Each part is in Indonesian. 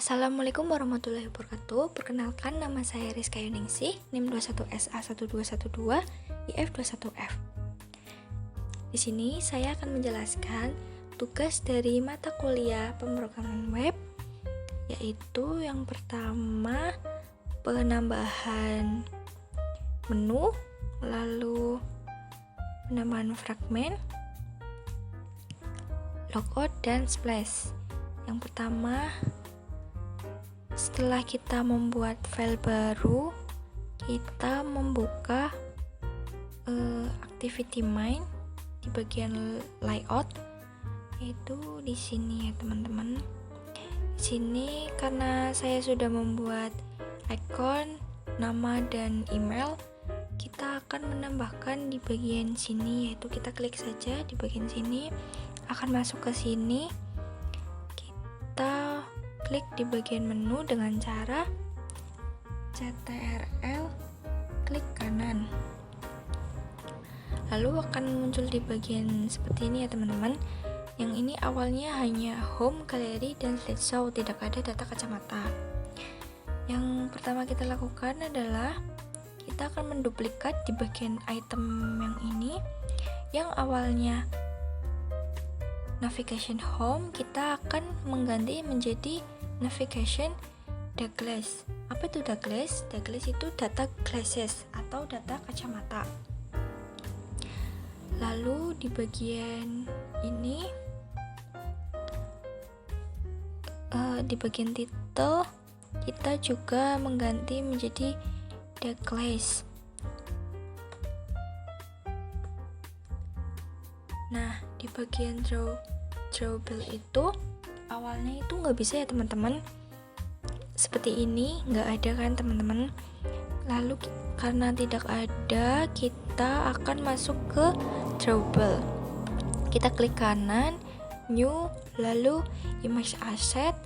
Assalamualaikum warahmatullahi wabarakatuh. Perkenalkan, nama saya Rizka Yuningsih, NIM 21SA1212, IF21F. Di sini saya akan menjelaskan tugas dari mata kuliah pemrograman web, yaitu yang pertama penambahan menu, lalu penambahan fragmen, logout, dan splash. Yang pertama, setelah kita membuat file baru, kita membuka activity main di bagian layout, yaitu di sini ya teman-teman. Di sini karena saya sudah membuat icon, nama, dan email, kita akan menambahkan di bagian sini, yaitu kita klik saja di bagian sini, akan masuk ke sini. Kita klik di bagian menu dengan cara CTRL klik kanan, lalu akan muncul di bagian seperti ini ya teman-teman. Yang ini awalnya hanya home, galeri, dan slideshow, tidak ada data kacamata. Yang pertama kita lakukan adalah kita akan menduplikat di bagian item yang ini, yang awalnya navigation home, kita akan mengganti menjadi navigation Douglas. Apa itu Douglas? Douglas itu data glasses atau data kacamata. Lalu di bagian ini, di bagian title, kita juga mengganti menjadi Douglas. Nah, di bagian drawable itu awalnya itu nggak bisa ya teman-teman, seperti ini, nggak ada kan teman-teman. Lalu karena tidak ada, kita akan masuk ke drawable. Kita klik kanan, new, lalu image asset,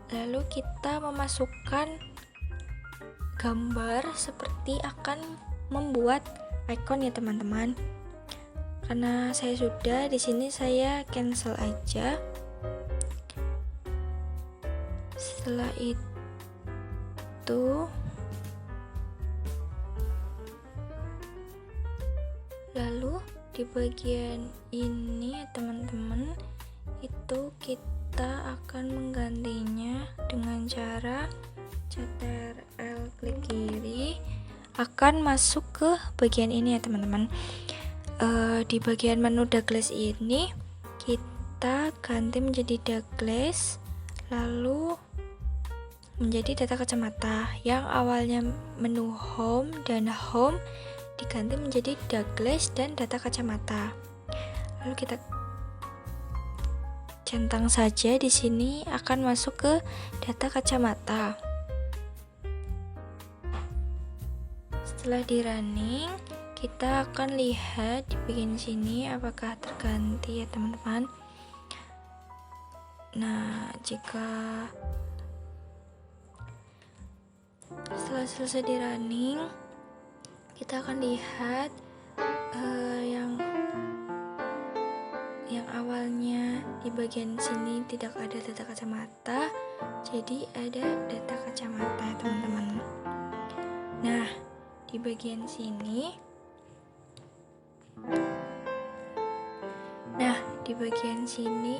lalu kita memasukkan gambar seperti akan membuat icon ya teman-teman. Karena saya sudah, di sini saya cancel aja. Setelah itu lalu di bagian ini ya teman-teman, itu kita akan menggantinya dengan cara CTRL klik kiri, akan masuk ke bagian ini ya teman-teman. Di bagian menu Douglas ini kita ganti menjadi Douglas, lalu menjadi data kacamata. Yang awalnya menu home dan home diganti menjadi Douglas dan data kacamata. Lalu kita centang saja di sini, akan masuk ke data kacamata. Setelah di running, kita akan lihat di bagian sini apakah terganti ya teman-teman. Nah, jika setelah selesai di running, kita akan lihat yang awalnya di bagian sini tidak ada data kacamata, jadi ada data kacamata ya teman-teman. Nah, di bagian sini,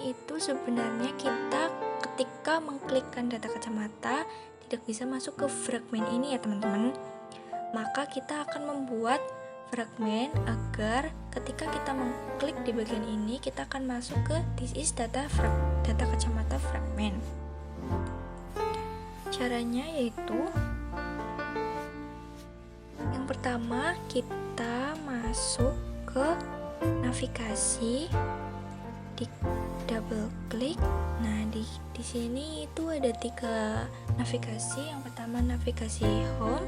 itu sebenarnya kita ketika mengklikkan data kacamata tidak bisa masuk ke fragmen ini ya teman-teman. Maka kita akan membuat fragmen agar ketika kita mengklik di bagian ini, kita akan masuk ke this is data kacamata fragmen. Caranya yaitu, yang pertama kita masuk ke navigasi, di double klik. Nah, di sini itu ada 3 navigasi. Yang pertama navigasi home,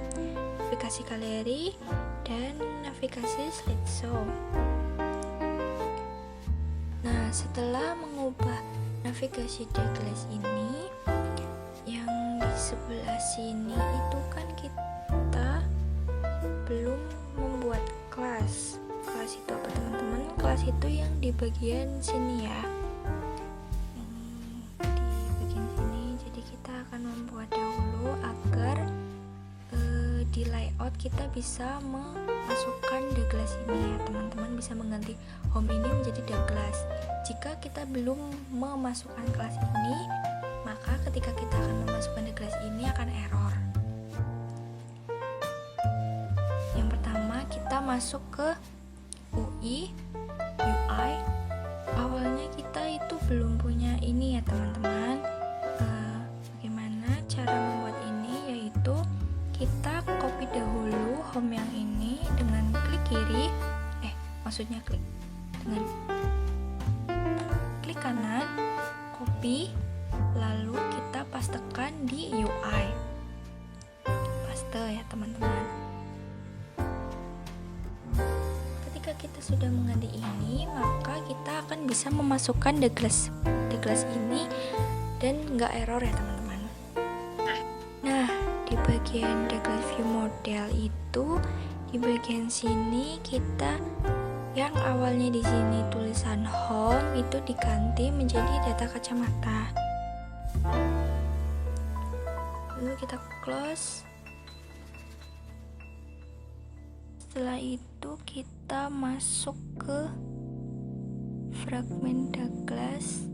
navigasi galeri, dan navigasi slideshow. Nah, setelah mengubah navigasi Douglas ini, yang di sebelah sini itu kan kita belum membuat kelas. Kelas itu apa teman-teman? Kelas itu yang di bagian sini ya, yang di bagian sini. Jadi agar di layout kita bisa memasukkan the class ini ya teman-teman, bisa mengganti home ini menjadi the class. Jika kita belum memasukkan kelas ini, maka ketika kita akan memasukkan the class ini akan error. Yang pertama kita masuk ke UI. Awalnya kita itu belum punya ini ya teman-teman. Bagaimana cara membuat ini, yaitu kita copy dahulu home yang ini dengan klik kiri, maksudnya klik dengan klik kanan, copy, lalu kita pastekan di UI. Paste ya teman-teman. Ketika kita sudah mengganti ini, maka kita akan bisa memasukkan the class ini dan nggak error ya teman-teman. Nah, di bagian the class view model itu, di bagian sini kita yang awalnya di sini tulisan home itu diganti menjadi data kacamata. Lalu kita close. Setelah itu kita masuk ke fragment the class.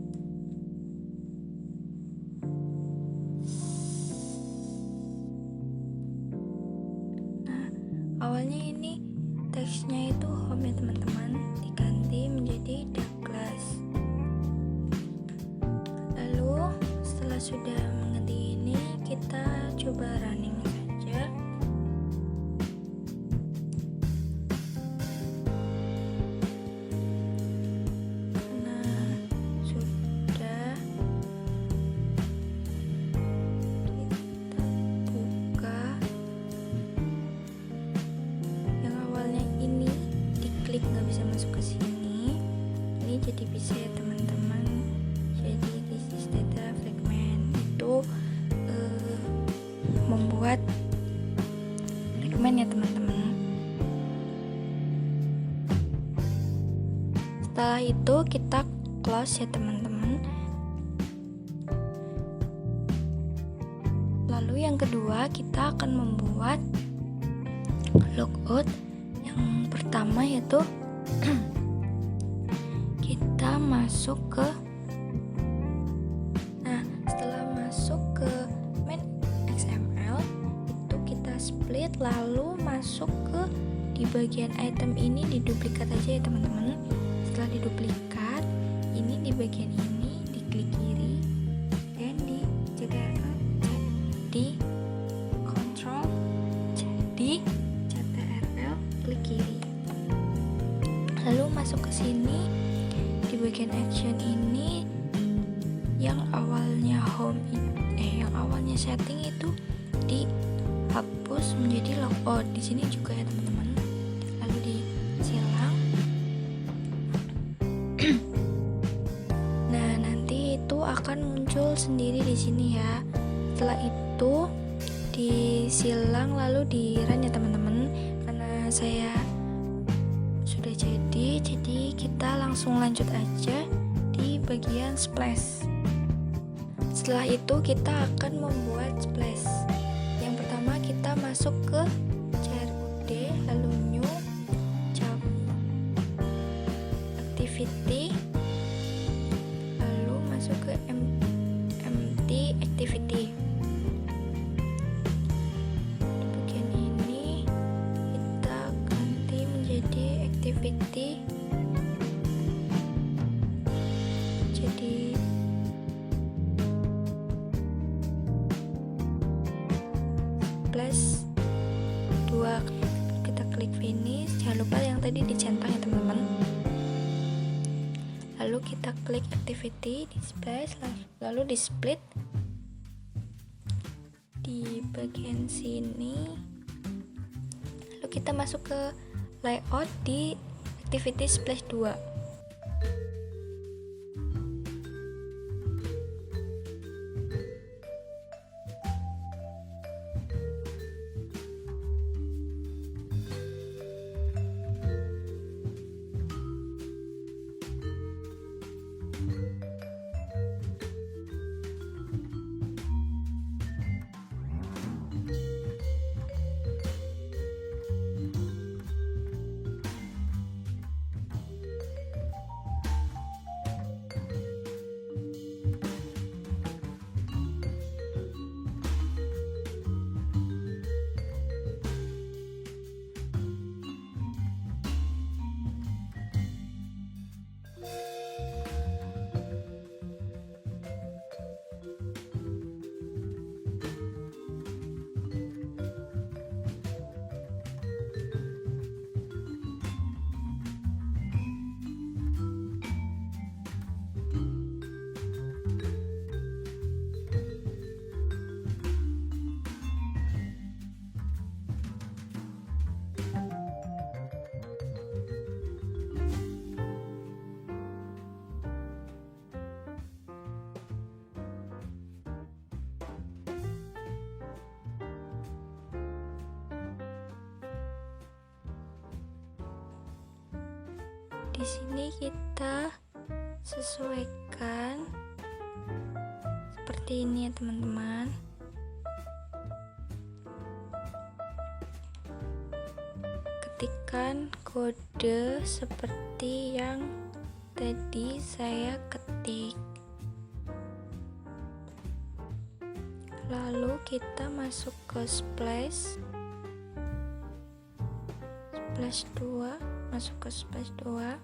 Awalnya ini teksnya itu home ya teman-teman, diganti menjadi the class. Lalu setelah sudah mengganti ini, kita coba running saja. Nah, sudah. Kita buka. Nggak bisa masuk ke sini, ini jadi bisa ya teman-teman. Jadi this is data fragment itu membuat fragment ya teman-teman. Setelah itu kita close ya teman-teman. Lalu yang kedua kita akan membuat logout. Yang pertama yaitu kita masuk ke setelah masuk ke main XML itu kita split, lalu masuk ke di bagian item ini, diduplikat aja ya teman-teman. Setelah diduplikat, ini di bagian ini diklik kiri dan di CTRL di Ctrl jadi klik kiri, lalu masuk ke sini di bagian action ini yang awalnya home yang awalnya setting itu dihapus menjadi logout di sini juga ya teman-teman, lalu disilang. Nah, nanti itu akan muncul sendiri di sini ya. Setelah itu disilang lalu di run ya teman-teman. Saya sudah jadi kita langsung lanjut aja di bagian splash. Setelah itu kita akan membuat splash. Yang pertama kita masuk ke CRUD, lalu new job activity, lalu masuk ke empty activity. Activity jadi plus 2, kita klik finish. Jangan lupa yang tadi dicentang ya teman-teman. Lalu kita klik activity di splash, lalu di split di bagian sini, lalu kita masuk ke layout di activity splash 2. Di sini kita sesuaikan seperti ini ya teman-teman. Ketikkan kode seperti yang tadi saya ketik. Lalu kita masuk ke splash 2, masuk ke splash 2.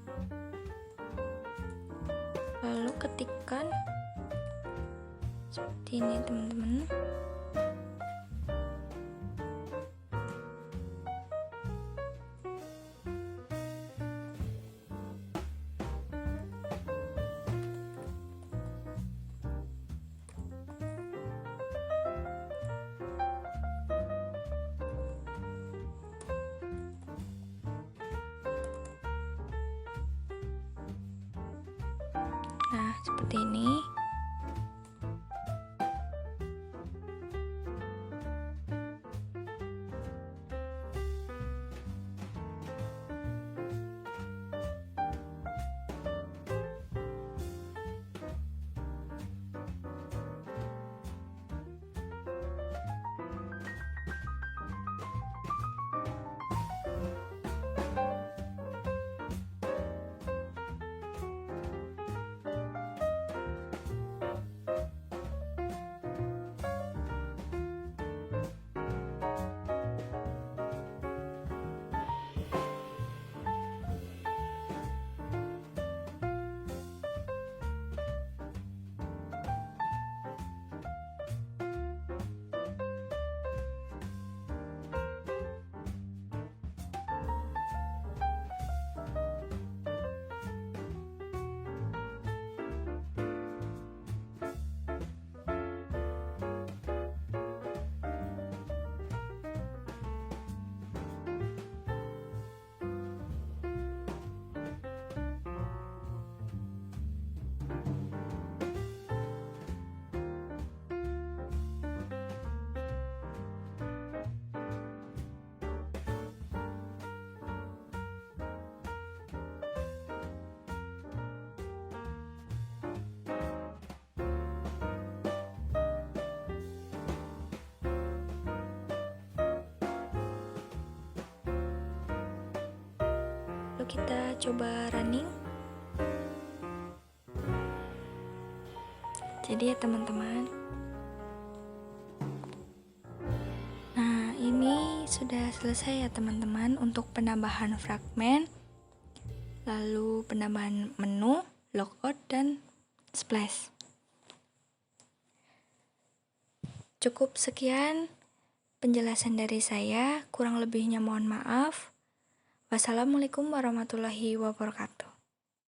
Lalu ketikkan seperti ini teman-teman. Nah, seperti ini. Lalu kita coba running. Jadi ya teman-teman, nah ini sudah selesai ya teman-teman untuk penambahan fragmen, lalu penambahan menu, logout, dan splash. Cukup sekian penjelasan dari saya, kurang lebihnya mohon maaf. Wassalamualaikum warahmatullahi wabarakatuh.